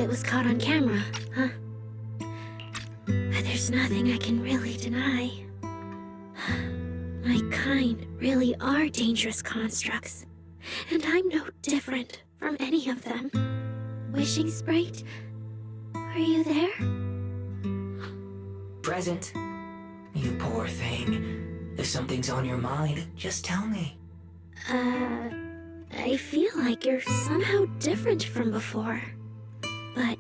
it was caught on camera, huh? But there's nothing I can really deny. My kind really are dangerous constructs, and I'm no different from any of them. Wishing Sprite, are you there? Present. You poor thing. If something's on your mind, just tell me. I feel like you're somehow different from before. But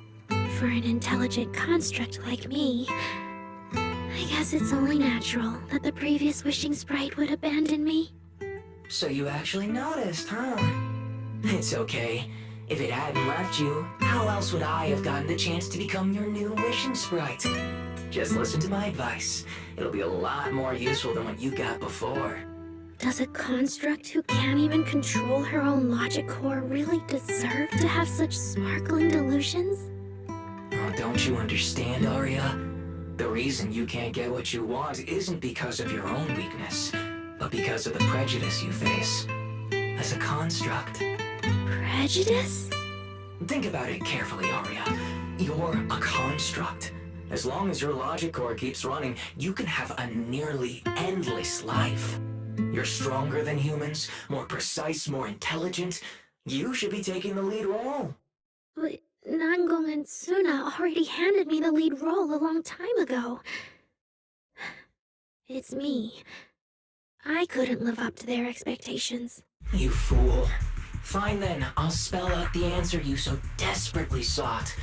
for an intelligent construct like me, I guess it's only natural that the previous Wishing Sprite would abandon me. So you actually noticed, huh? It's okay. If it hadn't left you, how else would I have gotten the chance to become your new Wishing Sprite? Just listen to my advice. It'll be a lot more useful than what you got before. Does a construct who can't even control her own logic core really deserve to have such sparkling delusions? Oh, don't you understand, Aria? The reason you can't get what you want isn't because of your own weakness, but because of the prejudice you face. As a construct. Prejudice? Think about it carefully, Aria. You're a construct. As long as your logic core keeps running, you can have a nearly endless life. You're stronger than humans, more precise, more intelligent. You should be taking the lead role. But Nangong and Suna already handed me the lead role a long time ago. It's me. I couldn't live up to their expectations. You fool. Fine then, I'll spell out the answer you so desperately sought.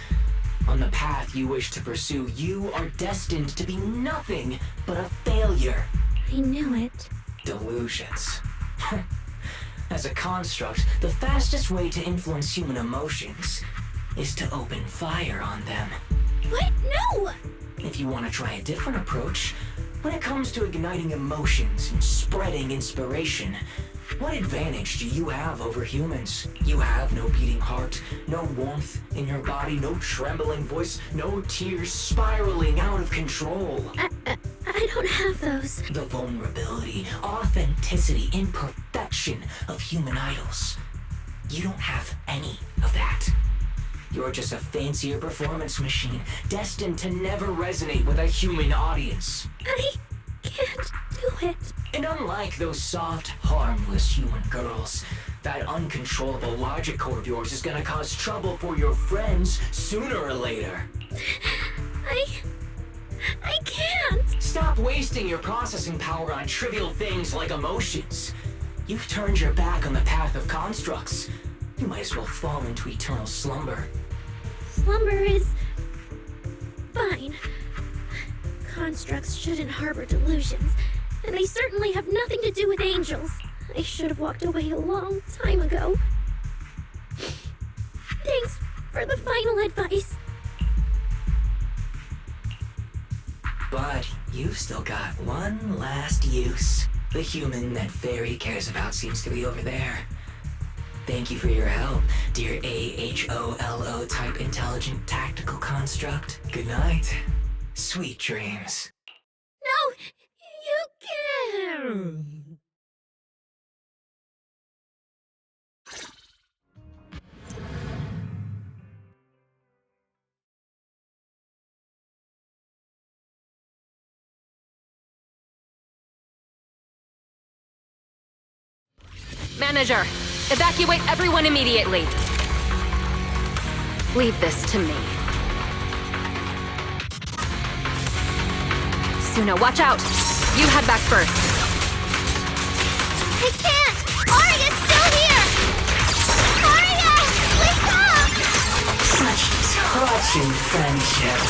On the path you wish to pursue, you are destined to be nothing but a failure. I knew it. Delusions. As a construct, the fastest way to influence human emotions is to open fire on them. What? No! If you want to try a different approach, when it comes to igniting emotions and spreading inspiration, what advantage do you have over humans? You have no beating heart, no warmth in your body, no trembling voice, no tears spiraling out of control. I don't have those. The vulnerability, authenticity, imperfection of human idols. You don't have any of that. You're just a fancier performance machine, destined to never resonate with a human audience. I can't do it. And unlike those soft, harmless human girls, that uncontrollable logic core of yours is gonna cause trouble for your friends sooner or later. I can't. Stop wasting your processing power on trivial things like emotions. You've turned your back on the path of constructs. You might as well fall into eternal slumber. Slumber is fine. Constructs shouldn't harbor delusions, and they certainly have nothing to do with angels. I should have walked away a long time ago. Thanks for the final advice. But you've still got one last use. The human that Fairy cares about seems to be over there. Thank you for your help, dear AHOLO type intelligent tactical construct. Good night. Sweet dreams. No, you can't. Manager, evacuate everyone immediately. Leave this to me. Suna, watch out! You head back first. I can't! Aria's still here! Aria! Wake up! Such touching friendship.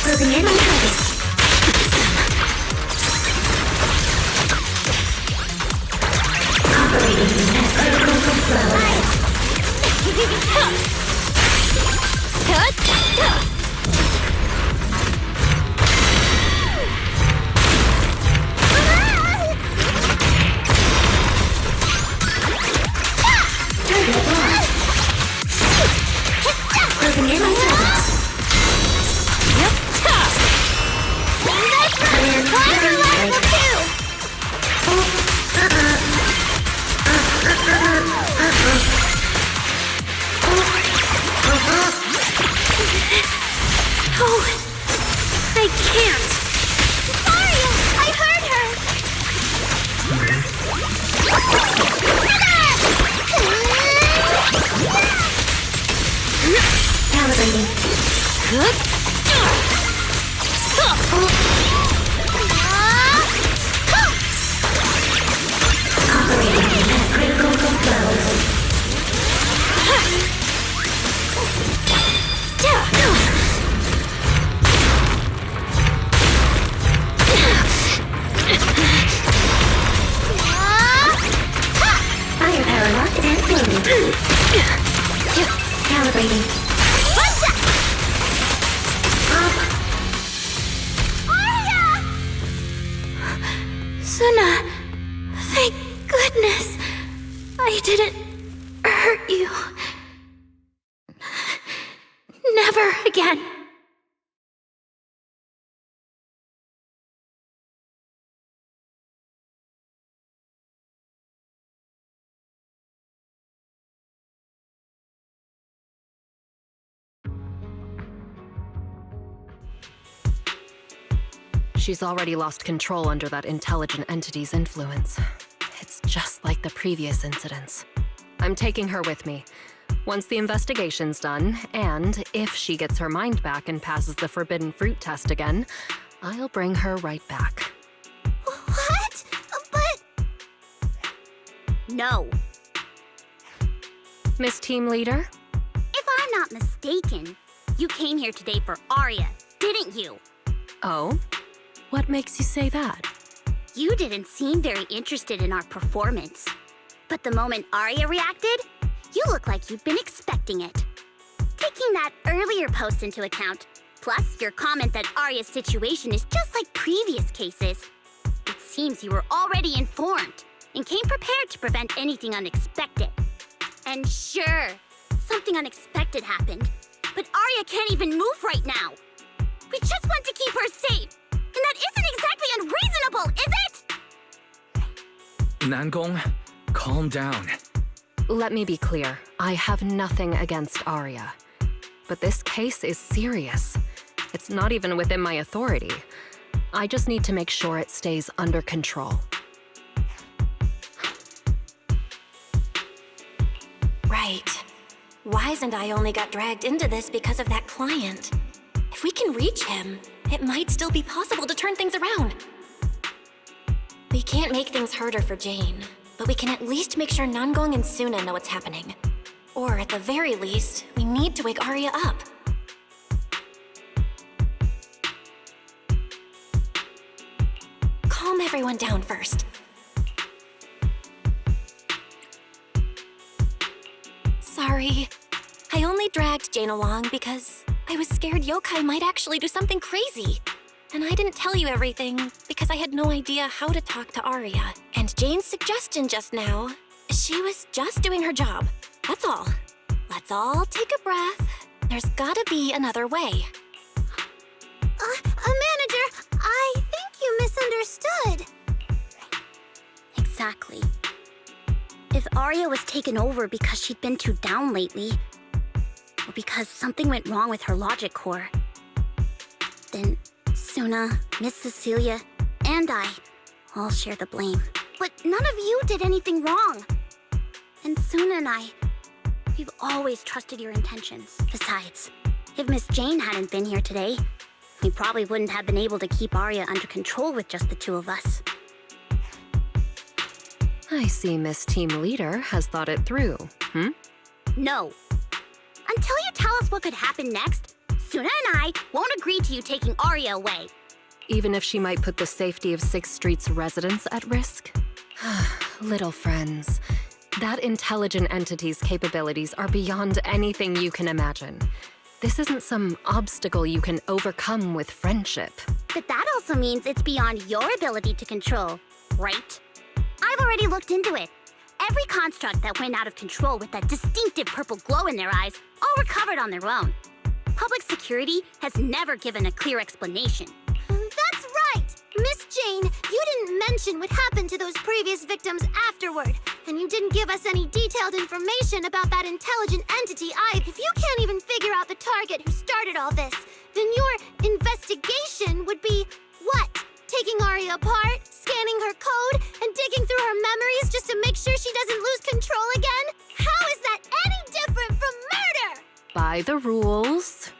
Moving in on target. Operating at critical flow. Firepower locked and floating. Calibrating. Aria! Suna, thank goodness I didn't hurt you. Never again. She's already lost control under that intelligent entity's influence. It's just like the previous incidents. I'm taking her with me. Once the investigation's done, and if she gets her mind back and passes the forbidden fruit test again, I'll bring her right back. What? But... No. Miss Team Leader? If I'm not mistaken, you came here today for Aria, didn't you? Oh? What makes you say that? You didn't seem very interested in our performance. But the moment Aria reacted, you look like you'd been expecting it. Taking that earlier post into account, plus your comment that Aria's situation is just like previous cases, it seems you were already informed and came prepared to prevent anything unexpected. And sure, something unexpected happened, but Aria can't even move right now. We just want to keep her safe, and that isn't exactly unreasonable, is it? Nangong, calm down. Let me be clear. I have nothing against Aria. But this case is serious. It's not even within my authority. I just need to make sure it stays under control. Right. Wise and I only got dragged into this because of that client. If we can reach him, it might still be possible to turn things around. We can't make things harder for Jane, but we can at least make sure Nangong and Suna know what's happening. Or at the very least, we need to wake Aria up. Calm everyone down first. Sorry. I only dragged Jane along because I was scared yokai might actually do something crazy. And I didn't tell you everything because I had no idea how to talk to Aria. And Jane's suggestion just now, she was just doing her job. That's all. Let's all take a breath. There's gotta be another way. Manager, I think you misunderstood. Exactly. If Aria was taken over because she'd been too down lately, or because something went wrong with her logic core, then Suna, Miss Cecilia, and I all share the blame. But none of you did anything wrong. And Suna and I, we've always trusted your intentions. Besides, if Miss Jane hadn't been here today, we probably wouldn't have been able to keep Aria under control with just the two of us. I see Miss Team Leader has thought it through, No. Until you tell us what could happen next, Suna and I won't agree to you taking Aria away. Even if she might put the safety of 6th Street's residents at risk? Little friends, that intelligent entity's capabilities are beyond anything you can imagine. This isn't some obstacle you can overcome with friendship. But that also means it's beyond your ability to control, right? I've already looked into it. Every construct that went out of control with that distinctive purple glow in their eyes all recovered on their own. Public security has never given a clear explanation. That's right! Miss Jane, you didn't mention what happened to those previous victims afterward. And you didn't give us any detailed information about that intelligent entity either. If you can't even figure out the target who started all this, then your investigation would be what? Taking Aria apart, scanning her code, and digging through her memories just to make sure she doesn't lose control again? How is that any different from murder? By the rules.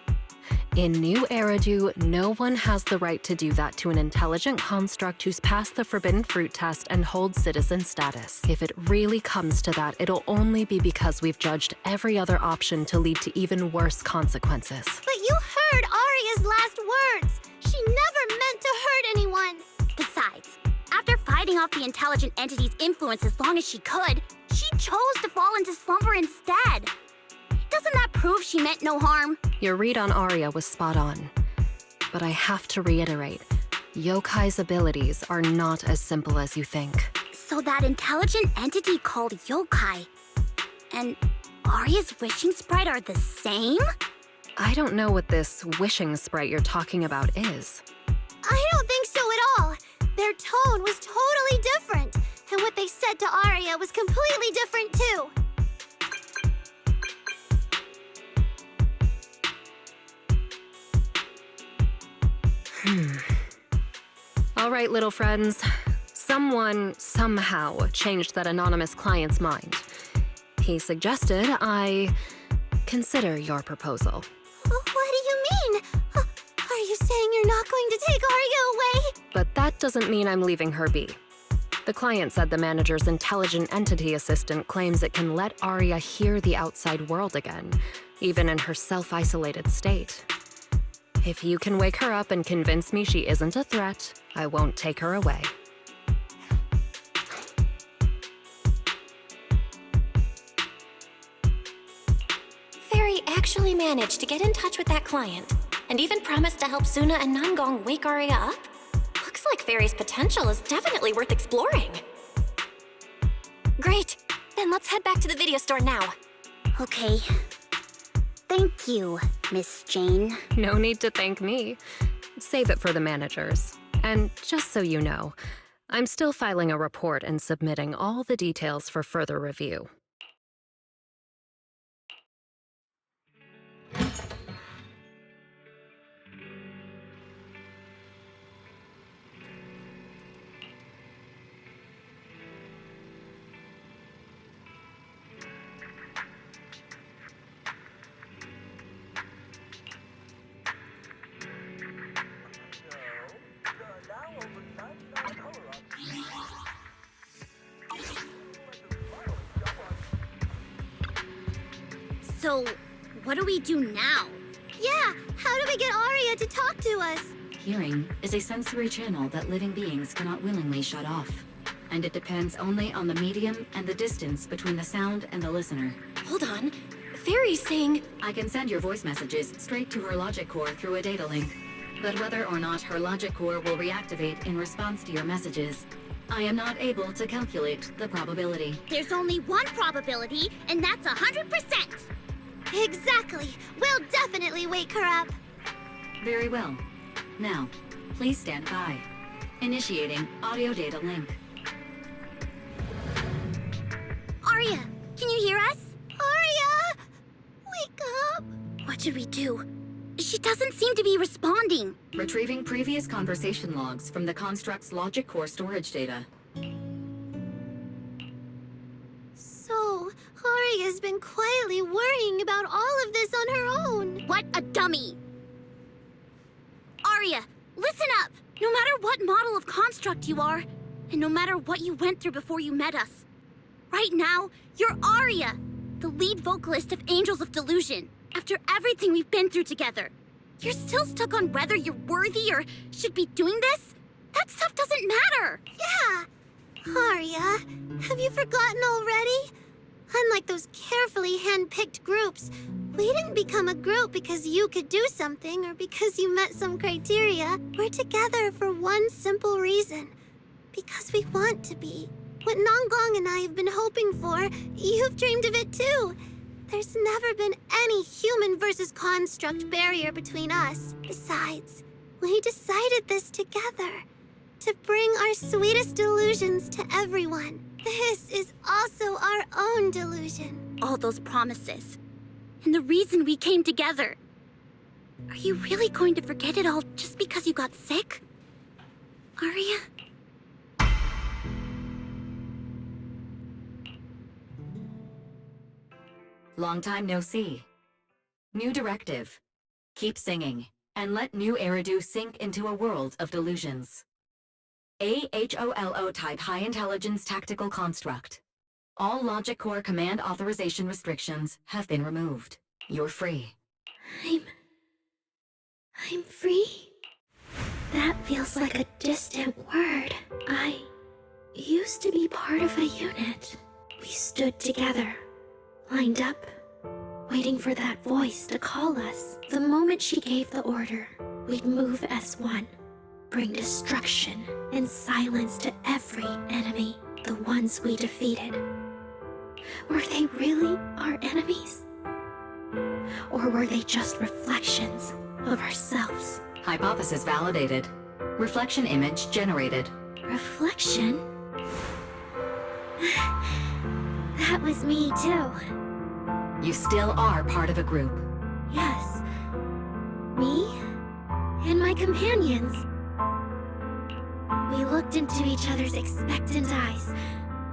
In New Eridu, no one has the right to do that to an intelligent construct who's passed the Forbidden Fruit test and holds citizen status. If it really comes to that, it'll only be because we've judged every other option to lead to even worse consequences. But you heard Aria's last words. She never meant to hurt anyone. Besides, after fighting off the intelligent entity's influence as long as she could, she chose to fall into slumber instead. Doesn't that prove she meant no harm? Your read on Aria was spot on. But I have to reiterate, Yokai's abilities are not as simple as you think. So that intelligent entity called yokai and Aria's wishing sprite are the same? I don't know what this wishing sprite you're talking about is. I don't think so at all. Their tone was totally different. And what they said to Aria was completely different too. All right, little friends. Someone, somehow, changed that anonymous client's mind. He suggested I consider your proposal. What do you mean? Are you saying you're not going to take Aria away? But that doesn't mean I'm leaving her be. The client said the manager's intelligent entity assistant claims it can let Aria hear the outside world again, even in her self-isolated state. If you can wake her up and convince me she isn't a threat, I won't take her away. Fairy actually managed to get in touch with that client, and even promised to help Suna and Nangong wake Aria up? Looks like Fairy's potential is definitely worth exploring. Great! Then let's head back to the video store now. Okay. Thank you, Miss Jane. No need to thank me. Save it for the managers. And just so you know, I'm still filing a report and submitting all the details for further review. So, what do we do now? Yeah, how do we get Aria to talk to us? Hearing is a sensory channel that living beings cannot willingly shut off. And it depends only on the medium and the distance between the sound and the listener. Hold on. Fairy's saying... I can send your voice messages straight to her logic core through a data link. But whether or not her logic core will reactivate in response to your messages, I am not able to calculate the probability. There's only one probability, and that's 100%! Exactly. We'll definitely wake her up. Very well. Now, please stand by. Initiating audio data link. Aria, can you hear us? Aria! Wake up! What should we do? She doesn't seem to be responding. Retrieving previous conversation logs from the construct's logic core storage data. So, Aria's been quietly worrying about all of this on her own. What a dummy! Aria, listen up! No matter what model of construct you are, and no matter what you went through before you met us, right now, you're Aria, the lead vocalist of Angels of Delusion. After everything we've been through together, you're still stuck on whether you're worthy or should be doing this? That stuff doesn't matter! Yeah! Aria, have you forgotten already? Unlike those carefully hand-picked groups, we didn't become a group because you could do something or because you met some criteria. We're together for one simple reason. Because we want to be. What Nangong and I have been hoping for, you've dreamed of it too. There's never been any human versus construct barrier between us. Besides, we decided this together. To bring our sweetest delusions to everyone. This is also our own delusion. All those promises. And the reason we came together. Are you really going to forget it all just because you got sick? Aria? Long time no see. New directive. Keep singing, and let new Eridu sink into a world of delusions. AHOLO type High Intelligence Tactical Construct. All Logic Core command authorization restrictions have been removed. You're free. I'm free? That feels like a distant word. I used to be part of a unit. We stood together, lined up, waiting for that voice to call us. The moment she gave the order, we'd move as one, bring destruction and silence to every enemy, the ones we defeated. Were they really our enemies? Or were they just reflections of ourselves? Hypothesis validated. Reflection image generated. Reflection? That was me too. You still are part of a group. Yes. Me and my companions. We looked into each other's expectant eyes,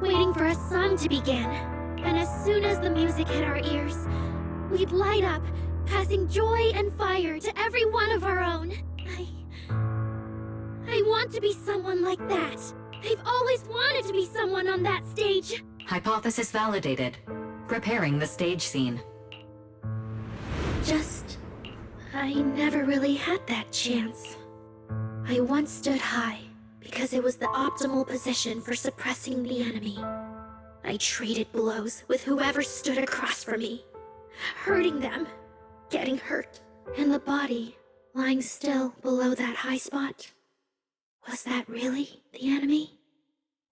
waiting for a song to begin. And as soon as the music hit our ears, we'd light up, passing joy and fire to every one of our own. I want to be someone like that. I've always wanted to be someone on that stage. Hypothesis validated. Preparing the stage scene. I never really had that chance. I once stood high because it was the optimal position for suppressing the enemy. I traded blows with whoever stood across from me, hurting them, getting hurt. And the body lying still below that high spot. Was that really the enemy?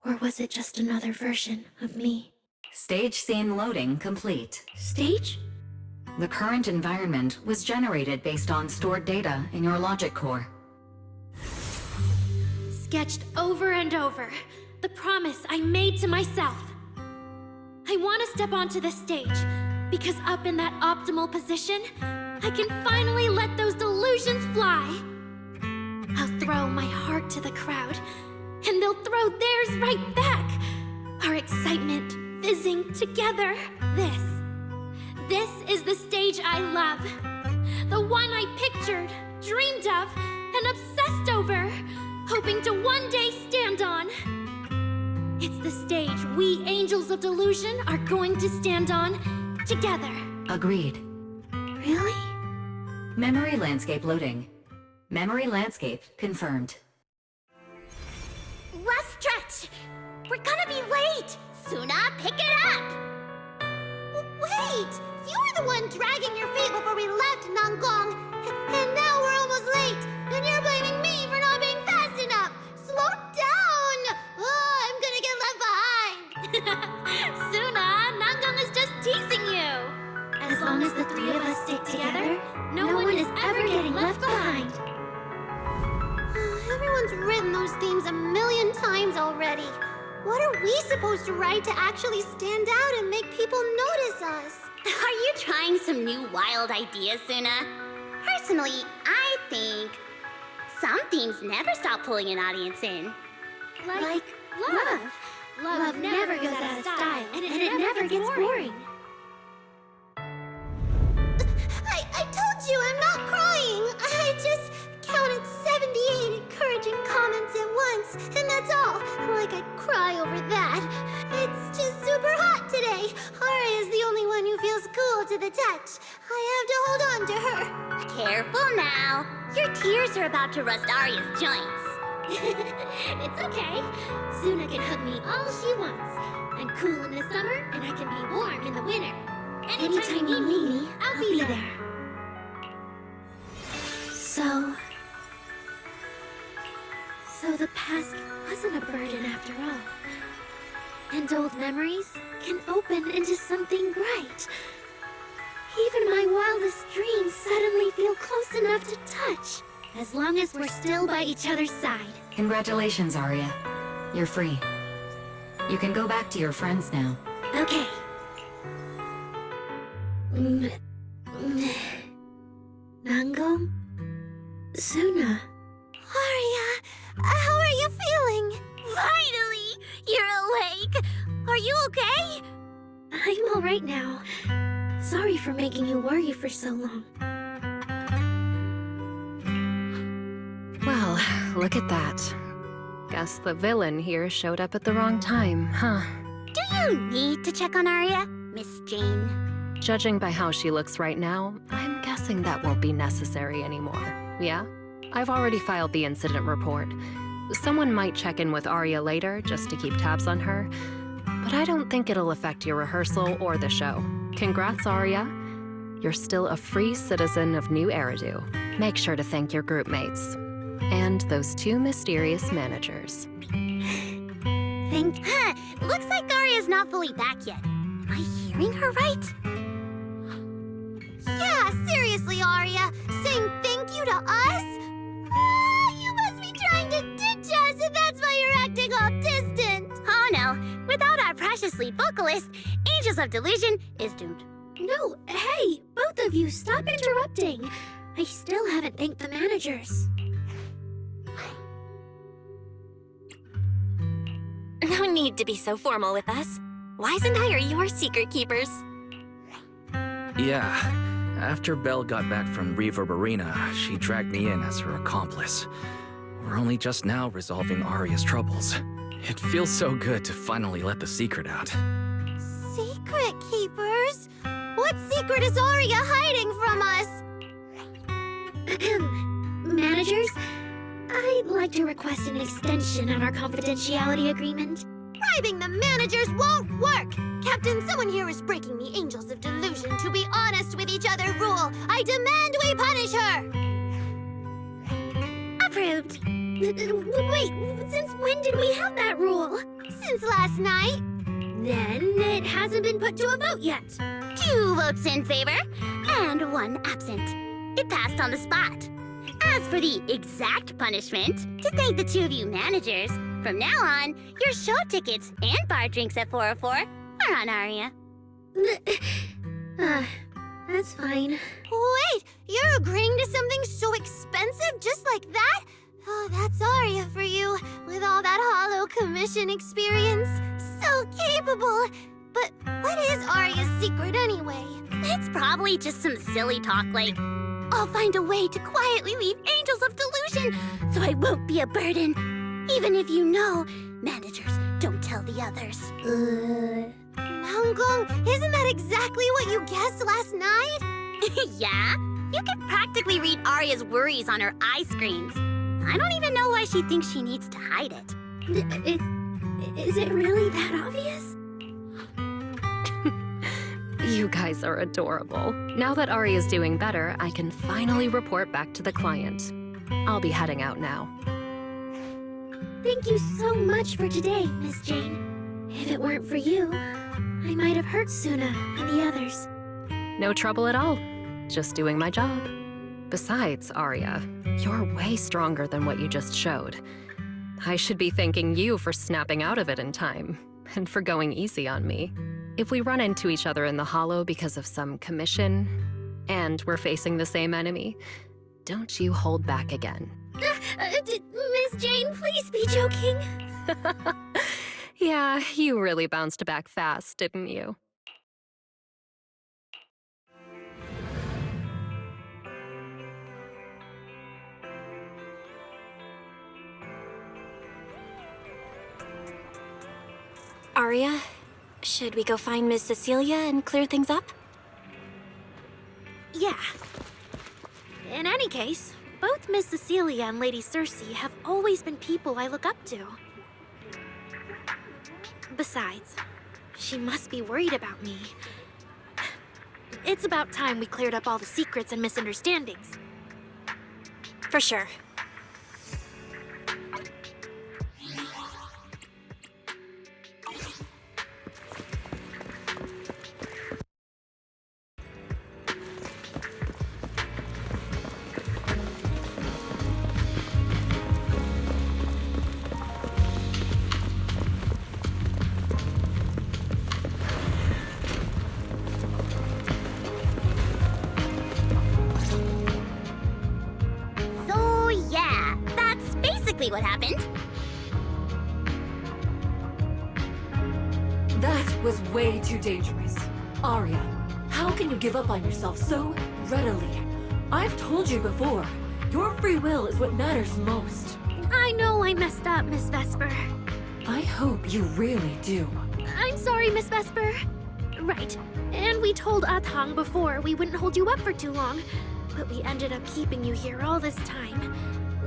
Or was it just another version of me? Stage scene loading complete. Stage? The current environment was generated based on stored data in your logic core. Sketched over and over. The promise I made to myself. I want to step onto the stage, because up in that optimal position, I can finally let those delusions fly. I'll throw my heart to the crowd, and they'll throw theirs right back. Our excitement fizzing together. This is the stage I love. The one I pictured, dreamed of, and obsessed over, hoping to one day stand on. It's the stage we Angels of Delusion are going to stand on together. Agreed. Really? Memory landscape loading. Memory landscape confirmed. Last stretch! We're gonna be late! Suna, pick it up! Wait! You were the one dragging your feet before we left Nangong! And now we're almost late! And you're blaming me for not being fast enough! Slow down! Oh, I'm gonna get left behind! Suna, Nangong is just teasing you! As long as the three of us stick together, no one is ever getting left behind. Everyone's written those themes a million times already. What are we supposed to write to actually stand out and make people notice us? Are you trying some new wild ideas, Suna? Personally, I think some themes never stop pulling an audience in. Like love. Love never goes out of style, and it never gets boring. I told you I'm not crying. I just counted 78 encouraging comments at once, and that's all. Like I'd cry over that. It's just super hot today. Aria is the only one who feels cool to the touch. I have to hold on to her. Careful now. Your tears are about to rust Aria's joints. It's okay. Suna can hug me all she wants. I'm cool in the summer, and I can be warm in the winter. Anytime you need me, I'll be there. So the past wasn't a burden after all. And old memories can open into something bright. Even my wildest dreams suddenly feel close enough to touch, as long as we're still by each other's side. Congratulations, Aria. You're free. You can go back to your friends now. Okay. Nangong? Suna? Aria, how are you feeling? Finally! You're awake! Are you okay? I'm all right now. Sorry for making you worry for so long. look at that. Guess the villain here showed up at the wrong time, huh? Do you need to check on Aria, Miss Jane? Judging by how she looks right now, I'm guessing that won't be necessary anymore. Yeah? I've already filed the incident report. Someone might check in with Aria later just to keep tabs on her, but I don't think it'll affect your rehearsal or the show. Congrats, Aria. You're still a free citizen of New Eridu. Make sure to thank your group mates. And those 2 mysterious managers. Looks like Aria's not fully back yet. Am I hearing her right? Yeah, seriously, Aria. Saying thank you to us? You must be trying to ditch us, and that's why you're acting all distant. Oh no, without our precious lead vocalist, Angels of Delusion is doomed. No, hey, both of you, stop interrupting. I still haven't thanked the managers. No need to be so formal with us. Wise and I are your secret keepers. Yeah, after Belle got back from Reverb Arena, she dragged me in as her accomplice. We're only just now resolving Aria's troubles. It feels so good to finally let the secret out. Secret keepers? What secret is Aria hiding from us? Managers, I'd like to request an extension on our confidentiality agreement. Bribing the managers won't work! Captain, someone here is breaking the Angels of Delusion to be honest with each other rule. I demand we punish her! Approved. Wait, since when did we have that rule? Since last night. Then it hasn't been put to a vote yet. 2 votes in favor and 1 absent. It passed on the spot. As for the exact punishment, to thank the 2 of you managers, from now on, your show tickets and bar drinks at 404 are on Aria. That's fine. Wait, you're agreeing to something so expensive just like that? Oh, that's Aria for you, with all that hollow commission experience. So capable. But what is Aria's secret anyway? It's probably just some silly talk like, I'll find a way to quietly leave Angels of Delusion so I won't be a burden. Even if you know, managers don't tell the others. Nanggong, isn't that exactly what you guessed last night? Yeah? You can practically read Aria's worries on her eye screens. I don't even know why she thinks she needs to hide it. Is it really that obvious? You guys are adorable. Now that Aria's doing better, I can finally report back to the client. I'll be heading out now. Thank you so much for today, Miss Jane. If it weren't for you, I might have hurt Suna and the others. No trouble at all. Just doing my job. Besides, Aria, you're way stronger than what you just showed. I should be thanking you for snapping out of it in time, and for going easy on me. If we run into each other in the Hollow because of some commission, and we're facing the same enemy, don't you hold back again. Miss Jane, please be joking. Yeah, you really bounced back fast, didn't you? Aria, should we go find Miss Cecilia and clear things up? Yeah. In any case, both Miss Cecilia and Lady Cersei have always been people I look up to. Besides, she must be worried about me. It's about time we cleared up all the secrets and misunderstandings. For sure. So yeah, that's basically what happened. That was way too dangerous. Aria, how can you give up on yourself so readily? I've told you before, your free will is what matters most. I know I messed up, Miss Vesper. I hope you really do. I'm sorry, Miss Vesper. Right. And we told Atang before we wouldn't hold you up for too long. But we ended up keeping you here all this time.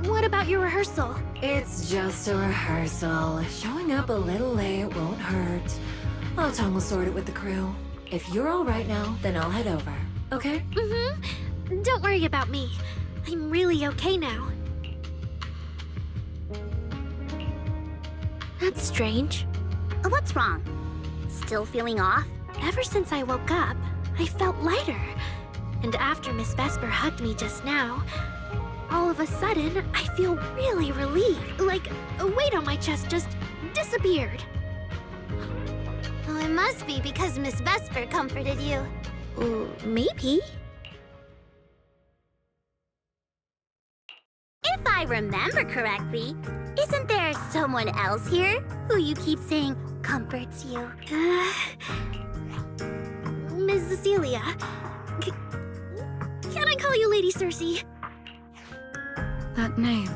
What about your rehearsal? It's just a rehearsal. Showing up a little late won't hurt. Tom will sort it with the crew. If you're all right now, then I'll head over. Okay? Mm-hmm. Don't worry about me. I'm really okay now. That's strange. What's wrong? Still feeling off? Ever since I woke up, I felt lighter. And after Miss Vesper hugged me just now, all of a sudden, I feel really relieved. Like a weight on my chest just disappeared. Well, it must be because Miss Vesper comforted you. Maybe. If I remember correctly, isn't there someone else here who you keep saying comforts you? Miss Cecilia. Can I call you Lady Cersei? That name.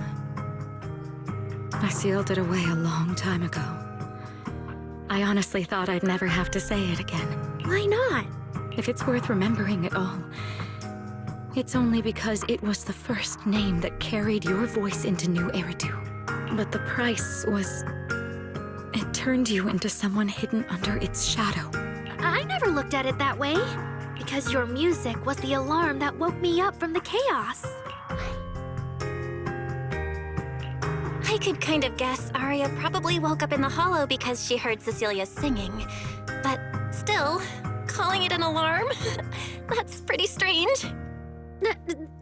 I sealed it away a long time ago. I honestly thought I'd never have to say it again. Why not? If it's worth remembering at all, it's only because it was the first name that carried your voice into New Eridu. But the price was... it turned you into someone hidden under its shadow. I never looked at it that way. Because your music was the alarm that woke me up from the chaos. I could kind of guess Aria probably woke up in the hollow because she heard Cecilia singing. But still, calling it an alarm? That's pretty strange.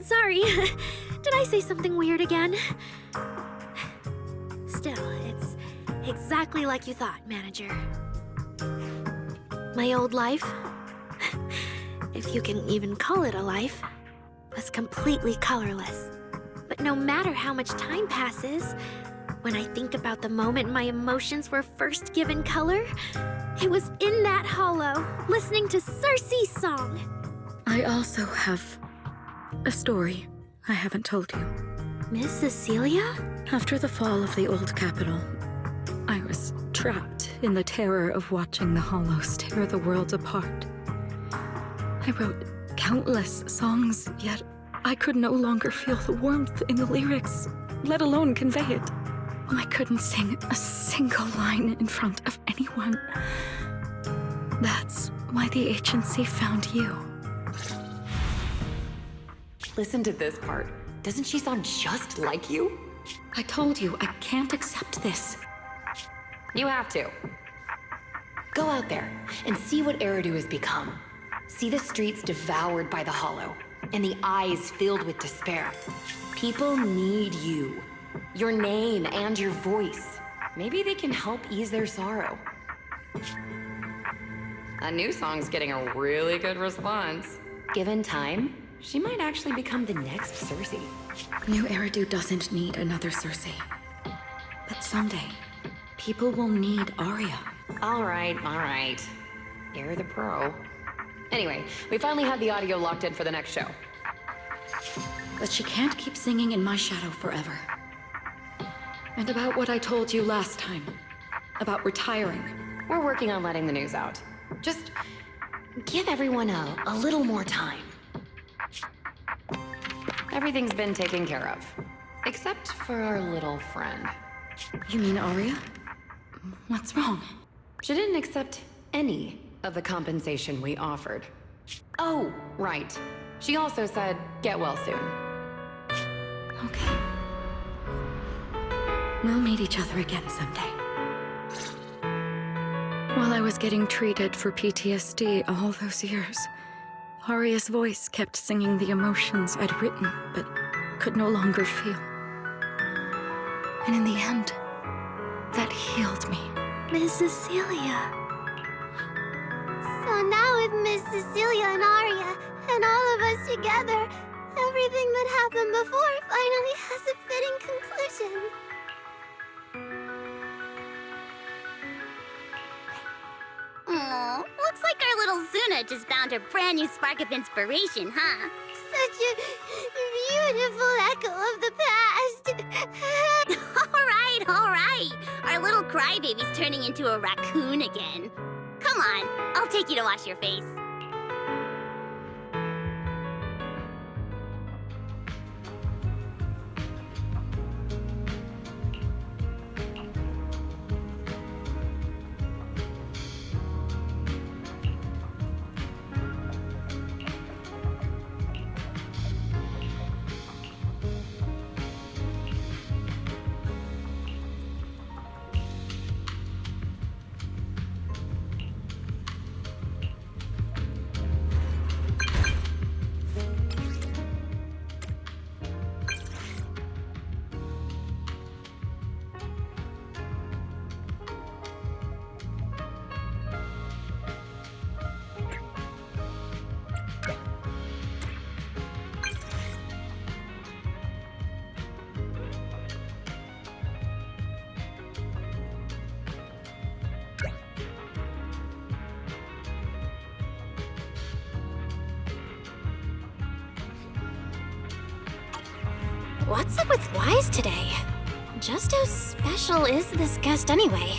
Sorry. Did I say something weird again? Still, it's exactly like you thought, Manager. My old life, if you can even call it a life, was completely colorless. But no matter how much time passes, when I think about the moment my emotions were first given color, it was in that hollow, listening to Cersei's song. I also have a story I haven't told you. Miss Cecilia? After the fall of the old capital, I was trapped in the terror of watching the hollows tear the world apart. I wrote countless songs, yet I could no longer feel the warmth in the lyrics, let alone convey it. I couldn't sing a single line in front of anyone. That's why the agency found you. Listen to this part. Doesn't she sound just like you? I told you, I can't accept this. You have to. Go out there and see what Eridu has become. See the streets devoured by the hollow, and the eyes filled with despair. People need you. Your name and your voice. Maybe they can help ease their sorrow. A new song's getting a really good response. Given time, she might actually become the next Cersei. New Eridu doesn't need another Cersei. But someday, people will need Aria. All right. You're the pro. Anyway, we finally have the audio locked in for the next show. But she can't keep singing in my shadow forever. And about what I told you last time. About retiring. We're working on letting the news out. Just give everyone a little more time. Everything's been taken care of. Except for our little friend. You mean Aria? What's wrong? She didn't accept any of the compensation we offered. Oh, right. She also said, get well soon. Okay. We'll meet each other again someday. While I was getting treated for PTSD all those years, Aria's voice kept singing the emotions I'd written, but could no longer feel. And in the end, that healed me. Miss Cecilia. So now with Miss Cecilia and Aria, and all of us together, everything that happened before finally has a fitting conclusion. Aw, looks like our little Zuna just found her brand new spark of inspiration, huh? Such a beautiful echo of the past. All right, our little crybaby's turning into a raccoon again. Come on, I'll take you to wash your face. What's up with Wise today? Just how special is this guest anyway?